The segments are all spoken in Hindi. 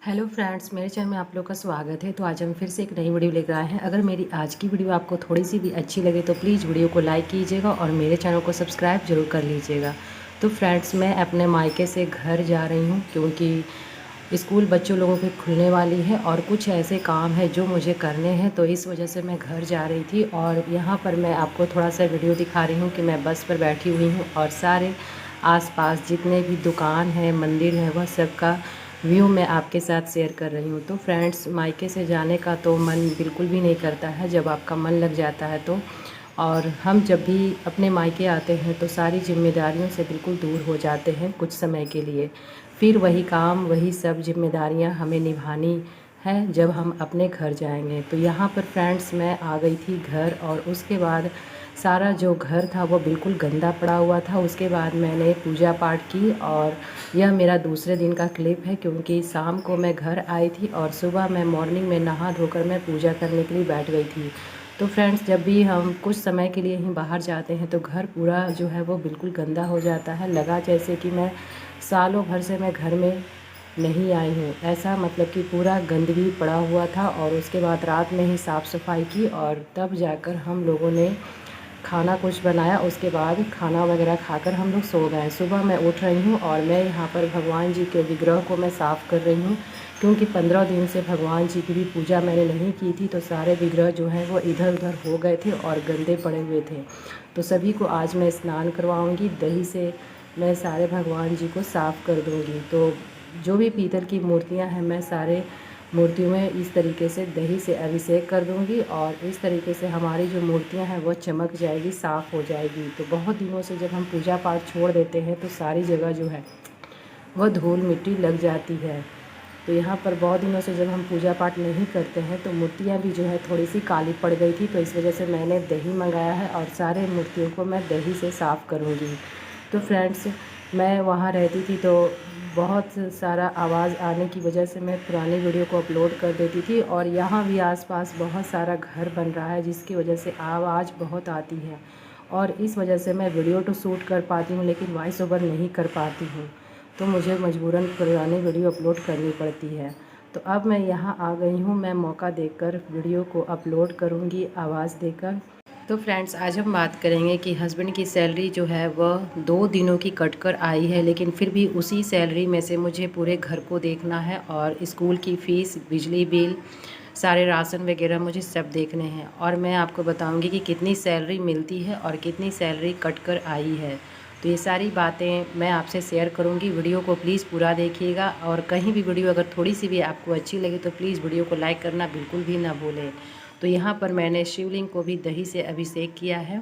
हेलो फ्रेंड्स, मेरे चैनल में आप लोग का स्वागत है। तो आज हम फिर से एक नई वीडियो लेकर आए हैं। अगर मेरी आज की वीडियो आपको थोड़ी सी भी अच्छी लगे तो प्लीज़ वीडियो को लाइक कीजिएगा और मेरे चैनल को सब्सक्राइब जरूर कर लीजिएगा। तो फ्रेंड्स, मैं अपने मायके से घर जा रही हूँ क्योंकि स्कूल बच्चों लोगों की खुलने वाली है और कुछ ऐसे काम है जो मुझे करने हैं, तो इस वजह से मैं घर जा रही थी। और यहाँ पर मैं आपको थोड़ा सा वीडियो दिखा रही हूँ कि मैं बस पर बैठी हुई हूँ और सारे आसपास जितने भी दुकान हैं, मंदिर है, वह सब का व्यू मैं आपके साथ शेयर कर रही हूँ। तो फ्रेंड्स, मायके से जाने का तो मन बिल्कुल भी नहीं करता है जब आपका मन लग जाता है तो। और हम जब भी अपने मायके आते हैं तो सारी जिम्मेदारियों से बिल्कुल दूर हो जाते हैं कुछ समय के लिए। फिर वही काम, वही सब जिम्मेदारियां हमें निभानी है जब हम अपने घर जाएंगे। तो यहाँ पर फ्रेंड्स, मैं आ गई थी घर और उसके बाद सारा जो घर था वो बिल्कुल गंदा पड़ा हुआ था। उसके बाद मैंने पूजा पाठ की और यह मेरा दूसरे दिन का क्लिप है क्योंकि शाम को मैं घर आई थी और सुबह मैं मॉर्निंग में नहा धोकर मैं पूजा करने के लिए बैठ गई थी। तो फ्रेंड्स, जब भी हम कुछ समय के लिए ही बाहर जाते हैं तो घर पूरा जो है वो बिल्कुल गंदा हो जाता है। लगा जैसे कि मैं सालों भर से मैं घर में नहीं आई हूँ, ऐसा मतलब कि पूरा गंदगी पड़ा हुआ था। और उसके बाद रात में ही साफ़ सफाई की और तब जाकर हम लोगों ने खाना कुछ बनाया। उसके बाद खाना वगैरह खाकर हम लोग सो गए। सुबह मैं उठ रही हूँ और मैं यहाँ पर भगवान जी के विग्रह को मैं साफ़ कर रही हूँ क्योंकि 15 दिन से भगवान जी की भी पूजा मैंने नहीं की थी, तो सारे विग्रह जो हैं वो इधर उधर हो गए थे और गंदे पड़े हुए थे। तो सभी को आज मैं स्नान करवाऊँगी, दही से मैं सारे भगवान जी को साफ़ कर दूँगी। तो जो भी पीतल की मूर्तियाँ हैं, मैं सारे मूर्तियों में इस तरीके से दही से अभिषेक कर दूंगी और इस तरीके से हमारी जो मूर्तियां हैं वो चमक जाएगी, साफ़ हो जाएगी। तो बहुत दिनों से जब हम पूजा पाठ छोड़ देते हैं तो सारी जगह जो है वह धूल मिट्टी लग जाती है। तो यहाँ पर बहुत दिनों से जब हम पूजा पाठ नहीं करते हैं तो मूर्तियाँ भी जो है थोड़ी सी काली पड़ गई थी, तो इस वजह से मैंने दही मंगाया है और सारे मूर्तियों को मैं दही से साफ़ करूँगी। तो फ्रेंड्स, मैं वहाँ रहती थी तो बहुत सारा आवाज़ आने की वजह से मैं पुरानी वीडियो को अपलोड कर देती थी और यहाँ भी आसपास बहुत सारा घर बन रहा है जिसकी वजह से आवाज़ बहुत आती है और इस वजह से मैं वीडियो तो शूट कर पाती हूँ लेकिन वॉइस ओवर नहीं कर पाती हूँ। तो मुझे मजबूरन पुरानी वीडियो अपलोड करनी पड़ती है। तो अब मैं यहाँ आ गई हूँ, मैं मौका देकर वीडियो को अपलोड करूँगी आवाज़ देकर। तो फ्रेंड्स, आज हम बात करेंगे कि हस्बैंड की सैलरी जो है वह 2 दिनों की कट कर आई है, लेकिन फिर भी उसी सैलरी में से मुझे पूरे घर को देखना है और स्कूल की फ़ीस, बिजली बिल, सारे राशन वगैरह मुझे सब देखने हैं। और मैं आपको बताऊंगी कि कितनी सैलरी मिलती है और कितनी सैलरी कट कर आई है। तो ये सारी बातें मैं आपसे शेयर करूंगी। वीडियो को प्लीज़ पूरा देखिएगा और कहीं भी वीडियो अगर थोड़ी सी भी आपको अच्छी लगे तो प्लीज़ वीडियो को लाइक करना बिल्कुल भी ना भूलें। तो यहाँ पर मैंने शिवलिंग को भी दही से अभिषेक किया है।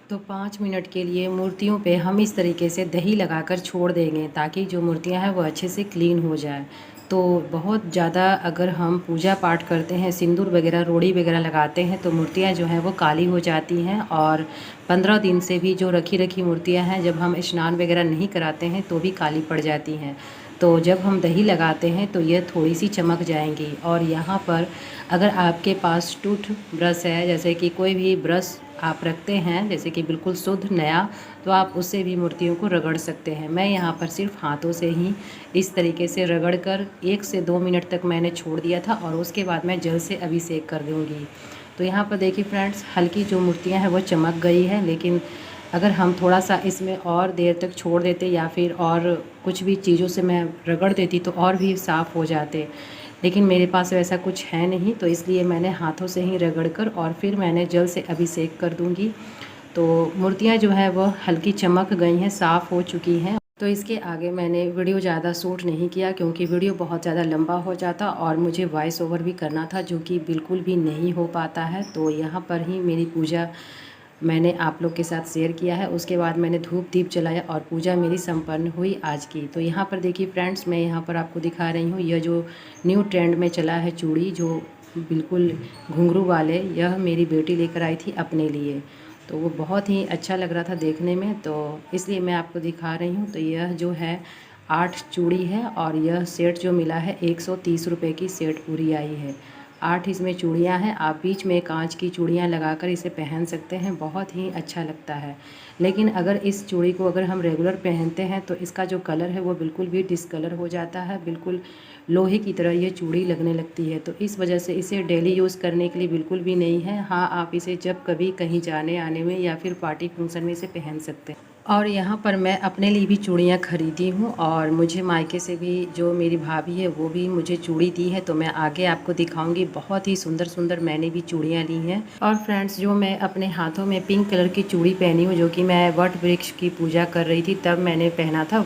तो 5 मिनट के लिए मूर्तियों पे हम इस तरीके से दही लगाकर छोड़ देंगे ताकि जो मूर्तियाँ हैं वो अच्छे से क्लीन हो जाए। तो बहुत ज़्यादा अगर हम पूजा पाठ करते हैं, सिंदूर वगैरह, रोड़ी वगैरह लगाते हैं तो मूर्तियाँ जो हैं वो काली हो जाती हैं। और 15 दिन से भी जो रखी रखी मूर्तियाँ हैं, जब हम स्नान वगैरह नहीं कराते हैं तो भी काली पड़ जाती हैं। तो जब हम दही लगाते हैं तो यह थोड़ी सी चमक जाएंगी। और यहाँ पर अगर आपके पास टूथ ब्रश है, जैसे कि कोई भी ब्रश आप रखते हैं जैसे कि बिल्कुल शुद्ध नया, तो आप उससे भी मूर्तियों को रगड़ सकते हैं। मैं यहाँ पर सिर्फ हाथों से ही इस तरीके से रगड़ कर 1 से 2 मिनट तक मैंने छोड़ दिया था और उसके बाद मैं जल से अभिषेक कर दूँगी। तो यहाँ पर देखिए फ्रेंड्स, हल्की जो मूर्तियाँ हैं वो चमक गई है, लेकिन अगर हम थोड़ा सा इसमें और देर तक छोड़ देते या फिर और कुछ भी चीज़ों से मैं रगड़ देती तो और भी साफ़ हो जाते। लेकिन मेरे पास वैसा कुछ है नहीं, तो इसलिए मैंने हाथों से ही रगड़ कर और फिर मैंने जल से अभिषेक कर दूंगी। तो मूर्तियाँ जो है वह हल्की चमक गई हैं, साफ़ हो चुकी हैं। तो इसके आगे मैंने वीडियो ज़्यादा शूट नहीं किया क्योंकि वीडियो बहुत ज़्यादा लंबा हो जाता और मुझे वॉइस ओवर भी करना था जो कि बिल्कुल भी नहीं हो पाता है। तो यहाँ पर ही मेरी पूजा मैंने आप लोग के साथ शेयर किया है। उसके बाद मैंने धूप दीप जलाया और पूजा मेरी संपन्न हुई आज की। तो यहाँ पर देखिए फ्रेंड्स, मैं यहाँ पर आपको दिखा रही हूँ यह जो न्यू ट्रेंड में चला है चूड़ी, जो बिल्कुल घुंघरू वाले, यह मेरी बेटी लेकर आई थी अपने लिए। तो वो बहुत ही अच्छा लग रहा था देखने में, तो इसलिए मैं आपको दिखा रही हूँ। तो यह जो है 8 चूड़ी है और यह सेट जो मिला है 130 रुपये की सेट पूरी आई है। 8 इसमें चूड़ियाँ हैं। आप बीच में कांच की चूड़ियाँ लगाकर इसे पहन सकते हैं, बहुत ही अच्छा लगता है। लेकिन अगर इस चूड़ी को अगर हम रेगुलर पहनते हैं तो इसका जो कलर है वो बिल्कुल भी डिसकलर हो जाता है, बिल्कुल लोहे की तरह ये चूड़ी लगने लगती है। तो इस वजह से इसे डेली यूज़ करने के लिए बिल्कुल भी नहीं है। हाँ, आप इसे जब कभी कहीं जाने आने में या फिर पार्टी फंक्शन में इसे पहन सकते हैं। और यहाँ पर मैं अपने लिए भी चूड़ियाँ ख़रीदी हूँ और मुझे मायके से भी जो मेरी भाभी है वो भी मुझे चूड़ी दी है, तो मैं आगे आपको दिखाऊंगी। बहुत ही सुंदर सुंदर मैंने भी चूड़ियाँ ली हैं। और फ्रेंड्स, जो मैं अपने हाथों में पिंक कलर की चूड़ी पहनी हूँ, जो कि मैं वट वृक्ष की पूजा कर रही थी तब मैंने पहना था,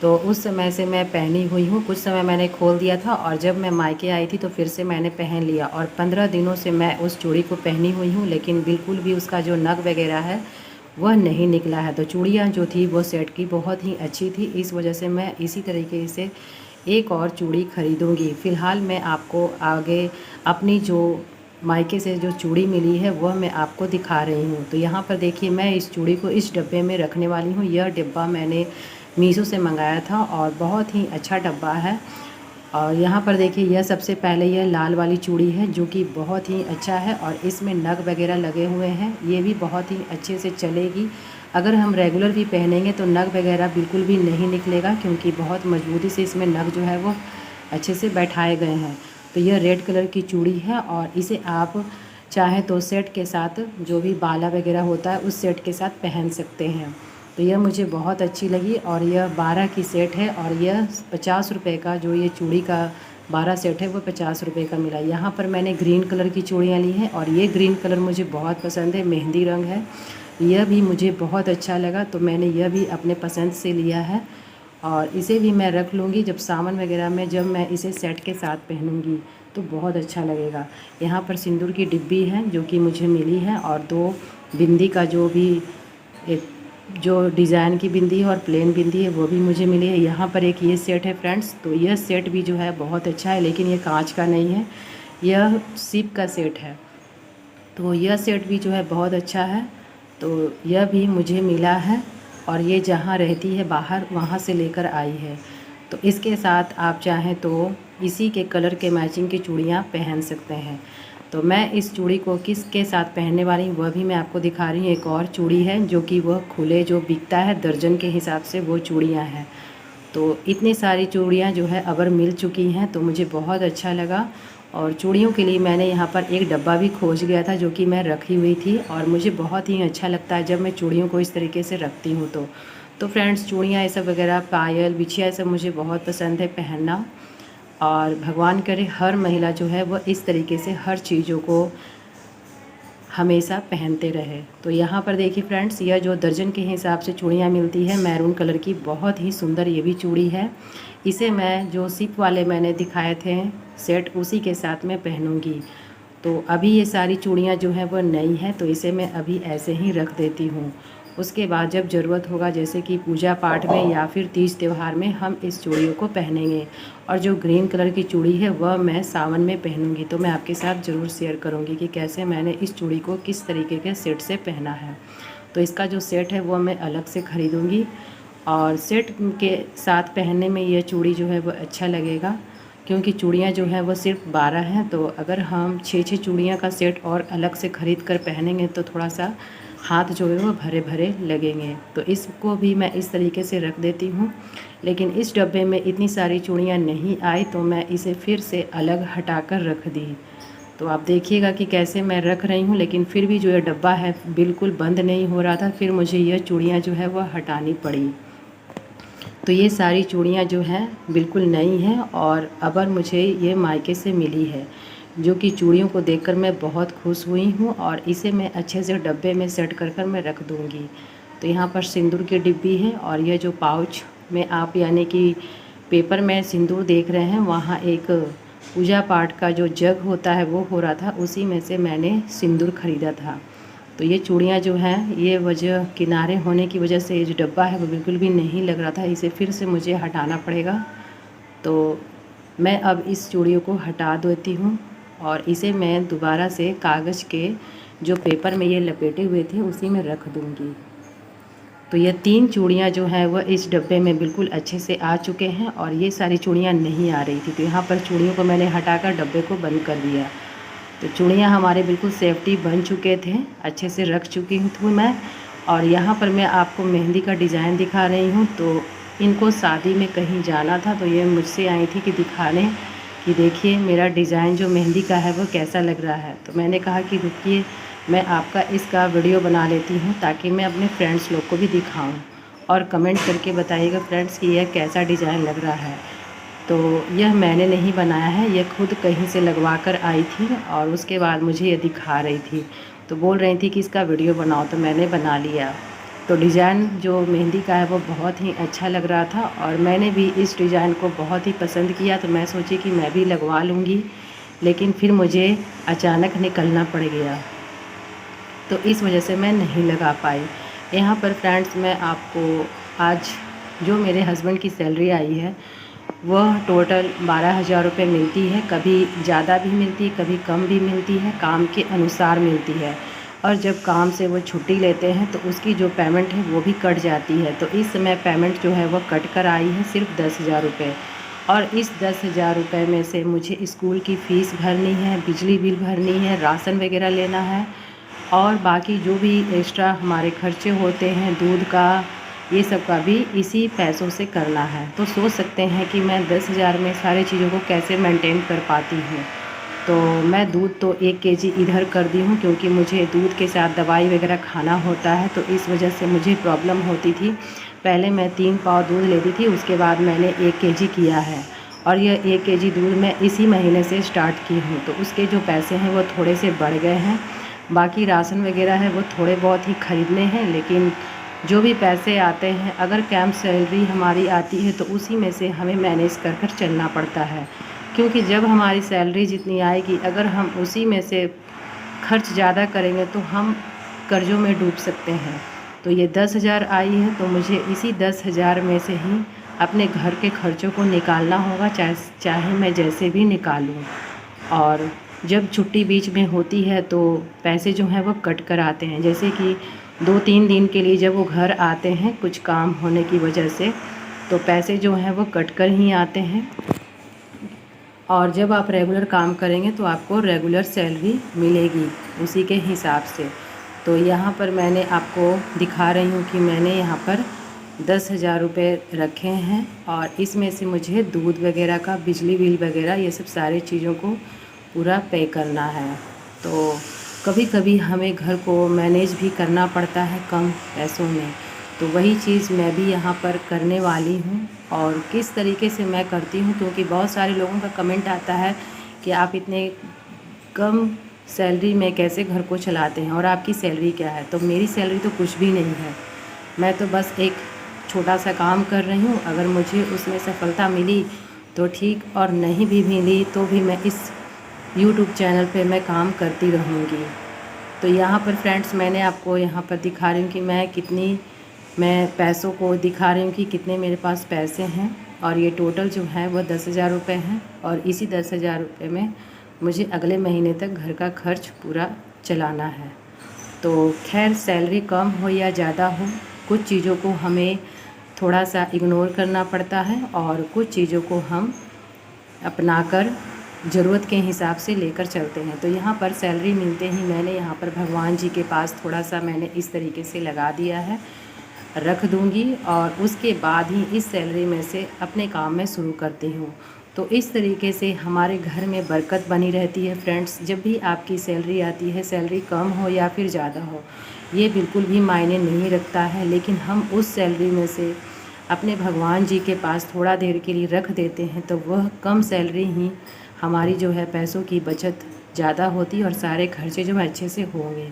तो उस समय से मैं पहनी हुई हूँ। कुछ समय मैंने खोल दिया था और जब मैं मायके आई थी तो फिर से मैंने पहन लिया, और 15 दिनों से मैं उस चूड़ी को पहनी हुई हूँ, लेकिन बिल्कुल भी उसका जो नग वगैरह है वह नहीं निकला है। तो चूड़ियाँ जो थी वो सेट की बहुत ही अच्छी थी, इस वजह से मैं इसी तरीके से एक और चूड़ी ख़रीदूँगी। फ़िलहाल मैं आपको आगे अपनी जो मायके से जो चूड़ी मिली है वह मैं आपको दिखा रही हूँ। तो यहाँ पर देखिए, मैं इस चूड़ी को इस डब्बे में रखने वाली हूँ। यह डिब्बा मैंने मीशो से मंगाया था और बहुत ही अच्छा डब्बा है। और यहाँ पर देखिए, यह सबसे पहले यह लाल वाली चूड़ी है जो कि बहुत ही अच्छा है और इसमें नग वगैरह लगे हुए हैं। ये भी बहुत ही अच्छे से चलेगी। अगर हम रेगुलर भी पहनेंगे तो नग वगैरह बिल्कुल भी नहीं निकलेगा, क्योंकि बहुत मजबूती से इसमें नग जो है वो अच्छे से बैठाए गए हैं। तो यह रेड कलर की चूड़ी है और इसे आप चाहें तो सेट के साथ, जो भी बाला वगैरह होता है उस सेट के साथ पहन सकते हैं। तो यह मुझे बहुत अच्छी लगी और यह 12 की सेट है और यह 50 रुपये का, जो ये चूड़ी का 12 सेट है वो 50 रुपये का मिला। यहाँ पर मैंने ग्रीन कलर की चूड़ियाँ ली हैं और ये ग्रीन कलर मुझे बहुत पसंद है, मेहंदी रंग है। यह भी मुझे बहुत अच्छा लगा, तो मैंने यह भी अपने पसंद से लिया है और इसे भी मैं रख लूँगी जब सावन वगैरह में, जब मैं इसे सेट के साथ पहनूँगी तो बहुत अच्छा लगेगा। यहाँ पर सिंदूर की डिब्बी है जो कि मुझे मिली है, और 2 बिंदी का जो भी एक जो डिज़ाइन की बिंदी है और प्लेन बिंदी है वो भी मुझे मिली है। यहाँ पर एक ये सेट है फ्रेंड्स, तो यह सेट भी जो है बहुत अच्छा है, लेकिन ये कांच का नहीं है, यह सिप का सेट है। तो यह सेट भी जो है बहुत अच्छा है, तो यह भी मुझे मिला है और ये जहाँ रहती है बाहर वहाँ से लेकर आई है। तो इसके साथ आप चाहें तो इसी के कलर के मैचिंग की चूड़ियाँ पहन सकते हैं। तो मैं इस चूड़ी को किसके साथ पहनने वाली हूँ वह भी मैं आपको दिखा रही हूँ। एक और चूड़ी है जो कि वह खुले जो बिकता है दर्जन के हिसाब से, वो चूड़ियाँ हैं। तो इतनी सारी चूड़ियाँ जो है अगर मिल चुकी हैं तो मुझे बहुत अच्छा लगा। और चूड़ियों के लिए मैंने यहाँ पर एक डब्बा भी खोज गया था जो कि मैं रखी हुई थी, और मुझे बहुत ही अच्छा लगता है जब मैं चूड़ियों को इस तरीके से रखती हूँ। तो फ्रेंड्स, चूड़ियाँ ये सब वगैरह, पायल, बिछिया, ये सब मुझे बहुत पसंद है पहनना, और भगवान करे हर महिला जो है वो इस तरीके से हर चीज़ों को हमेशा पहनते रहे। तो यहाँ पर देखिए फ्रेंड्स, यह जो दर्जन के हिसाब से चूड़ियाँ मिलती है मैरून कलर की, बहुत ही सुंदर ये भी चूड़ी है। इसे मैं जो सिप वाले मैंने दिखाए थे सेट, उसी के साथ मैं पहनूंगी। तो अभी ये सारी चूड़ियाँ जो हैं वो नई हैं, तो इसे मैं अभी ऐसे ही रख देती हूँ। उसके बाद जब ज़रूरत होगा, जैसे कि पूजा पाठ में या फिर तीज त्यौहार में, हम इस चूड़ियों को पहनेंगे। और जो ग्रीन कलर की चूड़ी है वह मैं सावन में पहनूंगी, तो मैं आपके साथ ज़रूर शेयर करूंगी कि कैसे मैंने इस चूड़ी को किस तरीके के सेट से पहना है। तो इसका जो सेट है वो मैं अलग से ख़रीदूँगी, और सेट के साथ पहनने में यह चूड़ी जो है वो अच्छा लगेगा, क्योंकि चूड़ियाँ जो हैं वो सिर्फ 12 हैं। तो अगर हम 6-6 चूड़ियाँ का सेट और अलग से ख़रीद कर पहनेंगे तो थोड़ा सा हाथ जो है वो भरे भरे लगेंगे। तो इसको भी मैं इस तरीके से रख देती हूँ, लेकिन इस डब्बे में इतनी सारी चूड़ियाँ नहीं आई तो मैं इसे फिर से अलग हटा कर रख दी। तो आप देखिएगा कि कैसे मैं रख रही हूँ, लेकिन फिर भी जो ये डब्बा है बिल्कुल बंद नहीं हो रहा था, फिर मुझे यह चूड़ियाँ जो है वह हटानी पड़ी। तो ये सारी चूड़ियाँ जो हैं बिल्कुल नई हैं और अबर मुझे ये मायके से मिली है, जो कि चूड़ियों को देखकर मैं बहुत खुश हुई हूँ, और इसे मैं अच्छे से डब्बे में सेट कर कर मैं रख दूँगी। तो यहाँ पर सिंदूर की डिब्बी है, और यह जो पाउच में आप यानी कि पेपर में सिंदूर देख रहे हैं, वहाँ एक पूजा पाठ का जो जग होता है वो हो रहा था, उसी में से मैंने सिंदूर ख़रीदा था। तो ये चूड़ियाँ जो हैं, ये वजह किनारे होने की वजह से ये जो डब्बा है वो बिल्कुल भी नहीं लग रहा था, इसे फिर से मुझे हटाना पड़ेगा। तो मैं अब इस चूड़ियों को हटा देती हूँ और इसे मैं दोबारा से कागज़ के जो पेपर में ये लपेटे हुए थे उसी में रख दूँगी। तो तो ये 3 चूड़ियाँ जो हैं वह इस डब्बे में बिल्कुल अच्छे से आ चुके हैं और ये सारी चूड़ियाँ नहीं आ रही थी। तो यहाँ पर चूड़ियों को मैंने हटाकर डब्बे को बंद कर दिया। तो चूड़ियाँ हमारे बिल्कुल सेफ्टी बन चुके थे, अच्छे से रख चुकी हूँ मैं। और यहाँ पर मैं आपको मेहंदी का डिज़ाइन दिखा रही हूँ। तो इनको शादी में कहीं जाना था, तो ये मुझसे आई थी कि दिखाने कि देखिए मेरा डिज़ाइन जो मेहंदी का है वो कैसा लग रहा है। तो मैंने कहा कि रुकिए मैं आपका इसका वीडियो बना लेती हूँ ताकि मैं अपने फ्रेंड्स लोग को भी दिखाऊँ और कमेंट करके बताइएगा फ्रेंड्स कि यह कैसा डिज़ाइन लग रहा है। तो यह मैंने नहीं बनाया है, यह खुद कहीं से लगवा कर आई थी और उसके बाद मुझे ये दिखा रही थी। तो बोल रही थी कि इसका वीडियो बनाओ, तो मैंने बना लिया। तो डिज़ाइन जो मेहंदी का है वो बहुत ही अच्छा लग रहा था और मैंने भी इस डिज़ाइन को बहुत ही पसंद किया। तो मैं सोची कि मैं भी लगवा लूँगी, लेकिन फिर मुझे अचानक निकलना पड़ गया, तो इस वजह से मैं नहीं लगा पाई। यहाँ पर फ्रेंड्स मैं आपको आज जो मेरे हस्बैंड की सैलरी आई है वह टोटल 12,000 रुपये मिलती है। कभी ज़्यादा भी मिलती है, कभी कम भी मिलती है, काम के अनुसार मिलती है। और जब काम से वो छुट्टी लेते हैं तो उसकी जो पेमेंट है वो भी कट जाती है। तो इस समय पेमेंट जो है वो कट कर आई है सिर्फ 10,000 रुपये। और इस 10,000 रुपये में से मुझे स्कूल की फ़ीस भरनी है, बिजली बिल भरनी है, राशन वगैरह लेना है और बाकी जो भी एक्स्ट्रा हमारे खर्चे होते हैं दूध का, ये सब का भी इसी पैसों से करना है। तो सोच सकते हैं कि मैं 10,000 में सारी चीज़ों को कैसे मेंटेन कर पाती हूँ। तो मैं दूध तो 1 केजी इधर कर दी हूँ क्योंकि मुझे दूध के साथ दवाई वगैरह खाना होता है, तो इस वजह से मुझे प्रॉब्लम होती थी। पहले मैं 3 पाव दूध लेती थी, उसके बाद मैंने 1 केजी किया है और यह 1 केजी दूध मैं इसी महीने से स्टार्ट की हूँ। तो उसके जो पैसे हैं वो थोड़े से बढ़ गए हैं। बाकी राशन वगैरह है वो थोड़े बहुत ही ख़रीदने हैं, लेकिन जो भी पैसे आते हैं अगर कैंप सैलरी हमारी आती है तो उसी में से हमें मैनेज कर कर चलना पड़ता है। क्योंकि जब हमारी सैलरी जितनी आएगी अगर हम उसी में से खर्च ज़्यादा करेंगे तो हम कर्ज़ों में डूब सकते हैं। तो ये 10,000 आई है तो मुझे इसी 10,000 में से ही अपने घर के खर्चों को निकालना होगा, चाहे मैं जैसे भी निकालूँ। और जब छुट्टी बीच में होती है तो पैसे जो हैं वो कट कर आते हैं। जैसे कि 2-3 दिन के लिए जब वो घर आते हैं कुछ काम होने की वजह से, तो पैसे जो हैं वो कट कर ही आते हैं। और जब आप रेगुलर काम करेंगे तो आपको रेगुलर सैलरी मिलेगी उसी के हिसाब से। तो यहाँ पर मैंने आपको दिखा रही हूँ कि मैंने यहाँ पर 10,000 रुपये रखे हैं और इसमें से मुझे दूध वगैरह का, बिजली बिल वगैरह, ये सब सारी चीज़ों को पूरा पे करना है। तो कभी कभी हमें घर को मैनेज भी करना पड़ता है कम पैसों में। तो वही चीज़ मैं भी यहाँ पर करने वाली हूँ। और किस तरीके से मैं करती हूँ, क्योंकि बहुत सारे लोगों का कमेंट आता है कि आप इतने कम सैलरी में कैसे घर को चलाते हैं और आपकी सैलरी क्या है। तो मेरी सैलरी तो कुछ भी नहीं है, मैं तो बस एक छोटा सा काम कर रही हूँ। अगर मुझे उसमें सफलता मिली तो ठीक, और नहीं भी मिली तो भी मैं इस YouTube चैनल पे मैं काम करती रहूँगी। तो यहाँ पर फ्रेंड्स मैंने आपको यहाँ पर दिखा रही हूँ कि मैं पैसों को दिखा रही हूँ कि कितने मेरे पास पैसे हैं। और ये टोटल जो है वो 10,000 रुपये हैं और इसी 10,000 रुपये में मुझे अगले महीने तक घर का खर्च पूरा चलाना है। तो खैर सैलरी कम हो या ज़्यादा हो, कुछ चीज़ों को हमें थोड़ा सा इग्नोर करना पड़ता है और कुछ चीज़ों को हम अपनाकर ज़रूरत के हिसाब से लेकर चलते हैं। तो यहाँ पर सैलरी मिलते ही मैंने यहाँ पर भगवान जी के पास थोड़ा सा मैंने इस तरीके से लगा दिया है, रख दूँगी और उसके बाद ही इस सैलरी में से अपने काम में शुरू करती हूँ। तो इस तरीके से हमारे घर में बरकत बनी रहती है फ्रेंड्स। जब भी आपकी सैलरी आती है, सैलरी कम हो या फिर ज़्यादा हो, ये बिल्कुल भी मायने नहीं रखता है, लेकिन हम उस सैलरी में से अपने भगवान जी के पास थोड़ा देर के लिए रख देते हैं तो वह कम सैलरी ही हमारी जो है पैसों की बचत ज़्यादा होती और सारे खर्चे जो अच्छे से होंगे।